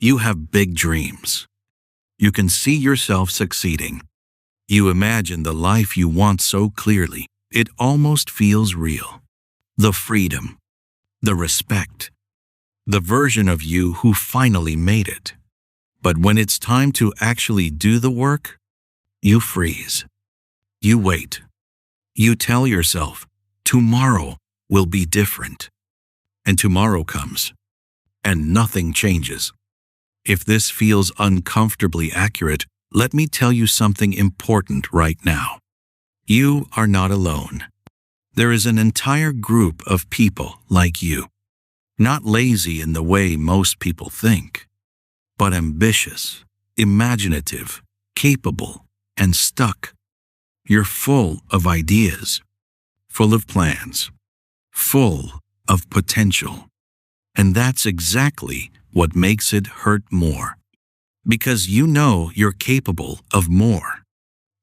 You have big dreams. You can see yourself succeeding. You imagine the life you want so clearly, it almost feels real. The freedom, the respect, the version of you who finally made it. But when it's time to actually do the work, you freeze. You wait. You tell yourself, tomorrow will be different. And tomorrow comes, and nothing changes. If this feels uncomfortably accurate, let me tell you something important right now. You are not alone. There is an entire group of people like you. Not lazy in the way most people think, but ambitious, imaginative, capable, and stuck. You're full of ideas, full of plans, full of potential. And that's exactly what makes it hurt more. Because you know you're capable of more.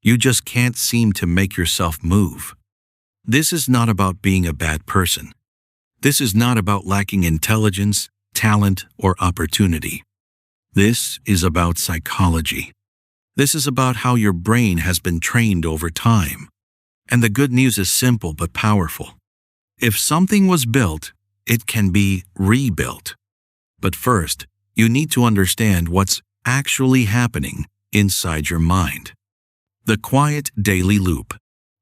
You just can't seem to make yourself move. This is not about being a bad person. This is not about lacking intelligence, talent, or opportunity. This is about psychology. This is about how your brain has been trained over time. And the good news is simple but powerful. If something was built, it can be rebuilt. But first, you need to understand what's actually happening inside your mind. The quiet daily loop.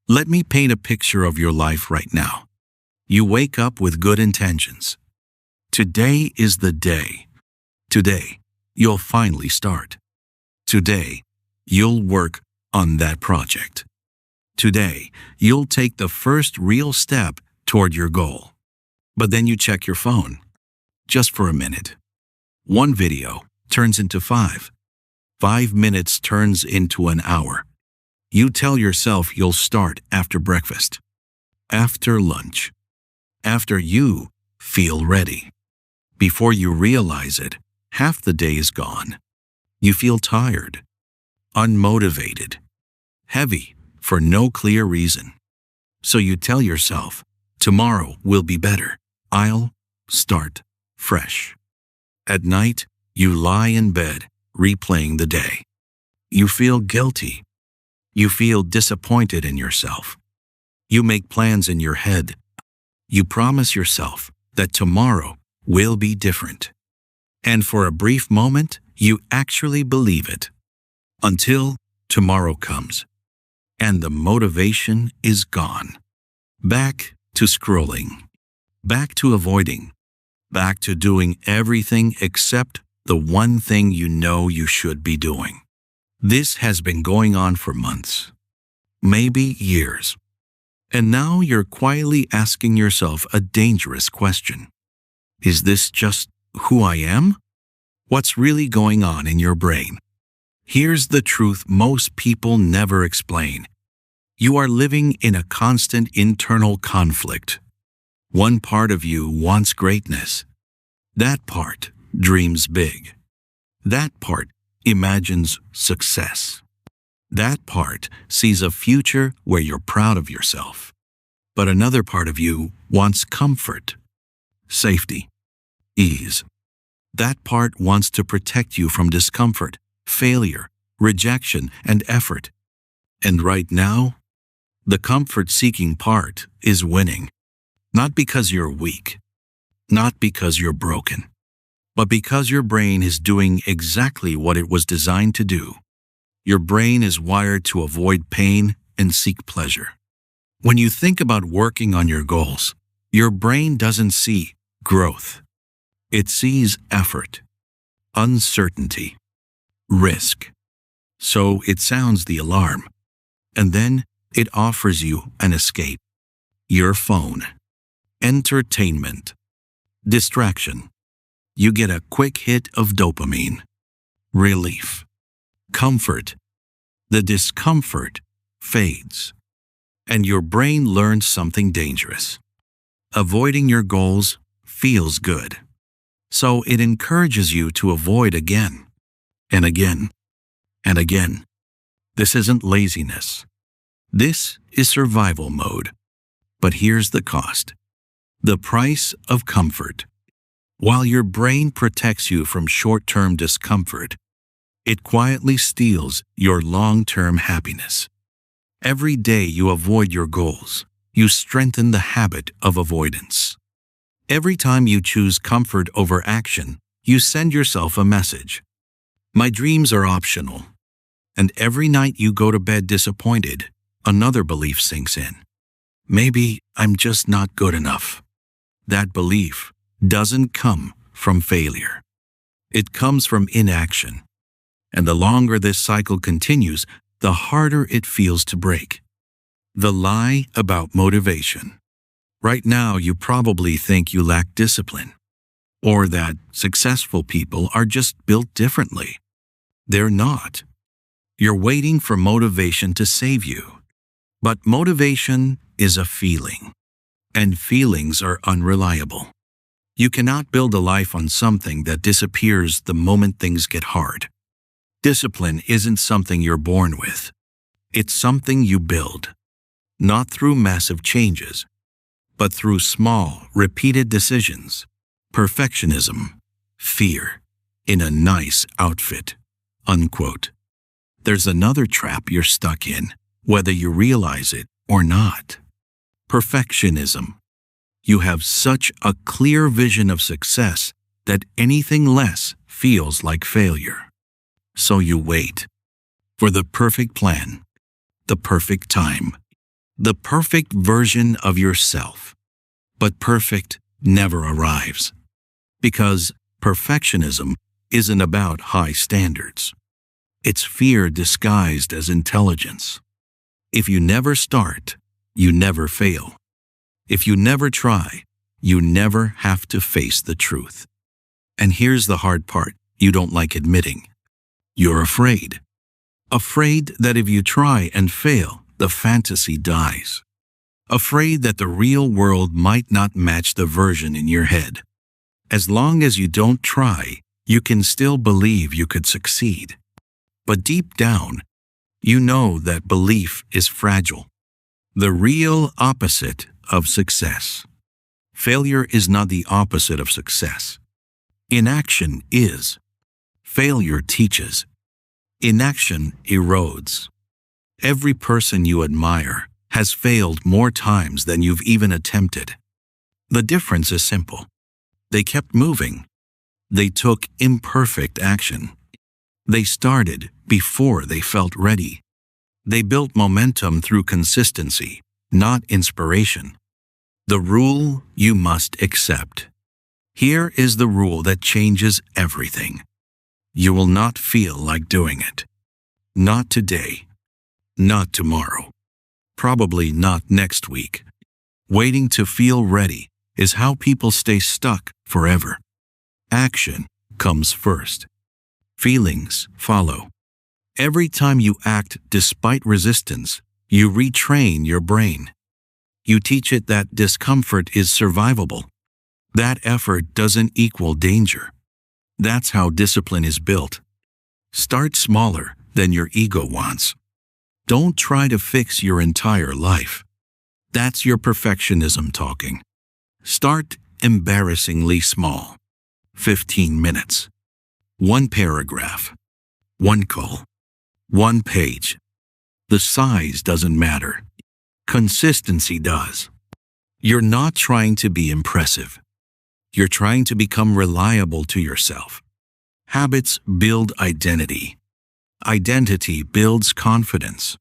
Let me paint a picture of your life right now. You wake up with good intentions. Today is the day. Today, you'll finally start. Today, you'll work on that project. Today, you'll take the first real step toward your goal. But then you check your phone. Just for a minute. One video turns into 5. 5 minutes turns into an hour. You tell yourself you'll start after breakfast, after lunch, after you feel ready. Before you realize it, half the day is gone. You feel tired, unmotivated, heavy for no clear reason. So you tell yourself, tomorrow will be better. I'll start fresh. At night, you lie in bed, replaying the day. You feel guilty. You feel disappointed in yourself. You make plans in your head. You promise yourself that tomorrow will be different. And for a brief moment, you actually believe it. Until tomorrow comes. And the motivation is gone. Back to scrolling. Back to avoiding. Back to doing everything except the one thing you know you should be doing. This has been going on for months, maybe years. And now you're quietly asking yourself a dangerous question. Is this just who I am? What's really going on in your brain? Here's the truth most people never explain. You are living in a constant internal conflict. One part of you wants greatness. That part dreams big. That part imagines success. That part sees a future where you're proud of yourself. But another part of you wants comfort, safety, ease. That part wants to protect you from discomfort, failure, rejection, and effort. And right now, the comfort-seeking part is winning. Not because you're weak, not because you're broken, but because your brain is doing exactly what it was designed to do. Your brain is wired to avoid pain and seek pleasure. When you think about working on your goals, your brain doesn't see growth. It sees effort, uncertainty, risk. So it sounds the alarm. And then it offers you an escape. Your phone. Entertainment. Distraction. You get a quick hit of dopamine. Relief. Comfort. The discomfort fades. And your brain learns something dangerous. Avoiding your goals feels good. So it encourages you to avoid again, and again, and again. This isn't laziness. This is survival mode. But here's the cost. The price of comfort. While your brain protects you from short-term discomfort, it quietly steals your long-term happiness. Every day you avoid your goals, you strengthen the habit of avoidance. Every time you choose comfort over action, you send yourself a message. My dreams are optional. And every night you go to bed disappointed, another belief sinks in. Maybe I'm just not good enough. That belief doesn't come from failure. It comes from inaction. And the longer this cycle continues, the harder it feels to break. The lie about motivation. Right now, you probably think you lack discipline, or that successful people are just built differently. They're not. You're waiting for motivation to save you. But motivation is a feeling, and feelings are unreliable. You cannot build a life on something that disappears the moment things get hard. Discipline isn't something you're born with. It's something you build, not through massive changes, but through small, repeated decisions. Perfectionism, fear, in a nice outfit, unquote. There's another trap you're stuck in, whether you realize it or not. Perfectionism. You have such a clear vision of success that anything less feels like failure. So you wait for the perfect plan, the perfect time, the perfect version of yourself. But perfect never arrives, because perfectionism isn't about high standards. It's fear disguised as intelligence. If you never start, you never fail. If you never try, you never have to face the truth. And here's the hard part you don't like admitting. You're afraid. Afraid that if you try and fail, the fantasy dies. Afraid that the real world might not match the version in your head. As long as you don't try, you can still believe you could succeed. But deep down, you know that belief is fragile. The real opposite of success. Failure is not the opposite of success. Inaction is. Failure teaches. Inaction erodes. Every person you admire has failed more times than you've even attempted. The difference is simple. They kept moving. They took imperfect action. They started before they felt ready. They built momentum through consistency, not inspiration. The rule you must accept. Here is the rule that changes everything. You will not feel like doing it. Not today. Not tomorrow. Probably not next week. Waiting to feel ready is how people stay stuck forever. Action comes first. Feelings follow. Every time you act despite resistance, you retrain your brain. You teach it that discomfort is survivable. That effort doesn't equal danger. That's how discipline is built. Start smaller than your ego wants. Don't try to fix your entire life. That's your perfectionism talking. Start embarrassingly small. 15 minutes. One paragraph. One call. One page. The size doesn't matter. Consistency does. You're not trying to be impressive. You're trying to become reliable to yourself. Habits build identity. Identity builds confidence.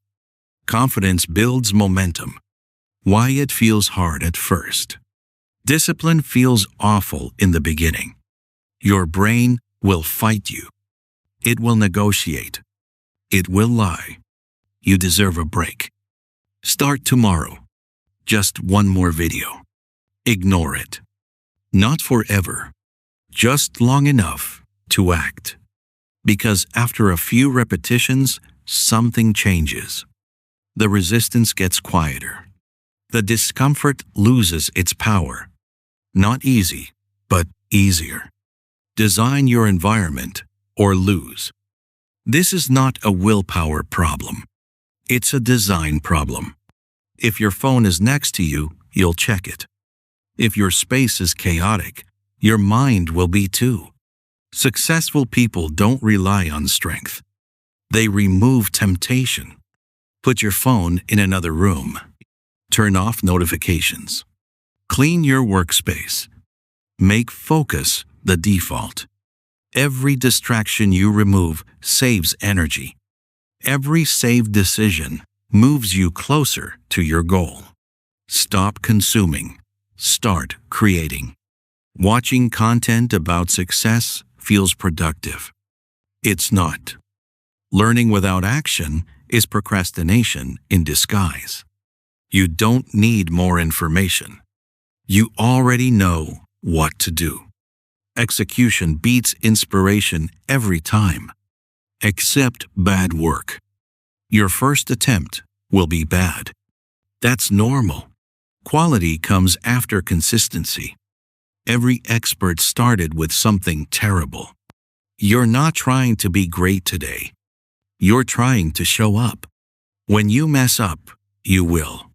Confidence builds momentum. Why it feels hard at first. Discipline feels awful in the beginning. Your brain will fight you. It will negotiate. It will lie. You deserve a break. Start tomorrow. Just one more video. Ignore it. Not forever. Just long enough to act. Because after a few repetitions, something changes. The resistance gets quieter. The discomfort loses its power. Not easy, but easier. Design your environment or lose. This is not a willpower problem. It's a design problem. If your phone is next to you, you'll check it. If your space is chaotic, your mind will be too. Successful people don't rely on strength. They remove temptation. Put your phone in another room. Turn off notifications. Clean your workspace. Make focus the default. Every distraction you remove saves energy. Every saved decision moves you closer to your goal. Stop consuming. Start creating. Watching content about success feels productive. It's not. Learning without action is procrastination in disguise. You don't need more information. You already know what to do. Execution beats inspiration every time. Accept bad work. Your first attempt will be bad. That's normal. Quality comes after consistency. Every expert started with something terrible. You're not trying to be great today. You're trying to show up. When you mess up, you will.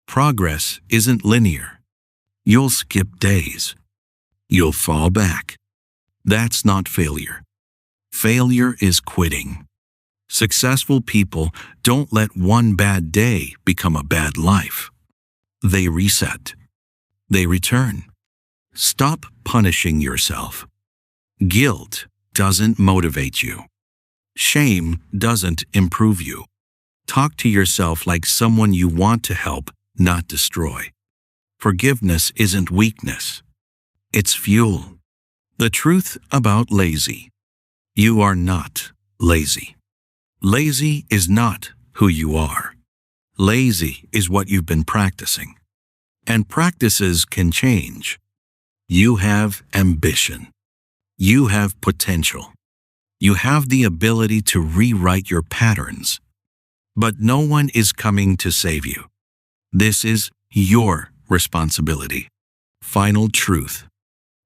Progress isn't linear. You'll skip days. You'll fall back. That's not failure. Failure is quitting. Successful people don't let one bad day become a bad life. They reset. They return. Stop punishing yourself. Guilt doesn't motivate you. Shame doesn't improve you. Talk to yourself like someone you want to help, not destroy. Forgiveness isn't weakness. It's fuel. The truth about lazy. You are not lazy. Lazy is not who you are. Lazy is what you've been practicing. And practices can change. You have ambition. You have potential. You have the ability to rewrite your patterns. But no one is coming to save you. This is your responsibility. Final truth.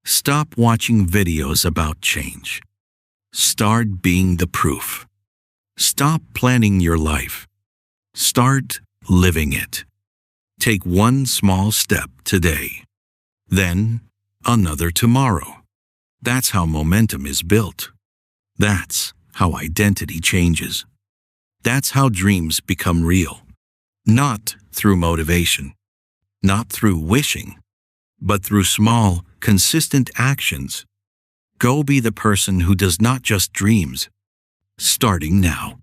Stop watching videos about change. Start being the proof. Stop planning your life. Start living it. Take one small step today. Then another tomorrow. That's how momentum is built. That's how identity changes. That's how dreams become real. Not through motivation. Not through wishing. But through small, consistent actions. Go be the person who does not just dreams. Starting now.